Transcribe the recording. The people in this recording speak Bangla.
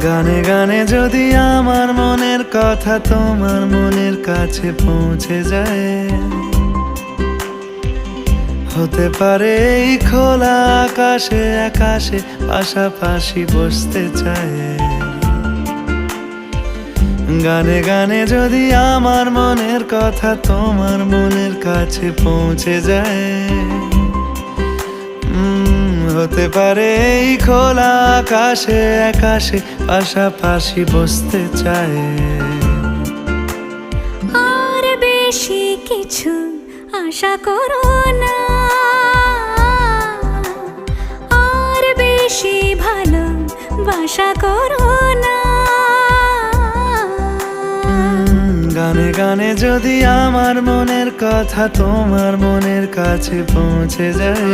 গানে গানে যদি আমার মনের কথা তোমার মনের কাছে পৌঁছে যায়, হতে পারে এই খোলা আকাশে আকাশে পাশাপাশি বসতে চায়। গানে গানে যদি আমার মনের কথা তোমার মনের কাছে পৌঁছে যায়, হতে পারে এই খোলা আকাশে আকাশে পাশাপাশি বসতে চায়। আর বেশি কিছু আশা করো না, আর বেশি ভালোবাসা করো না। গানে গানে যদি আমার মনের কথা তোমার মনের কাছে পৌঁছে যায়,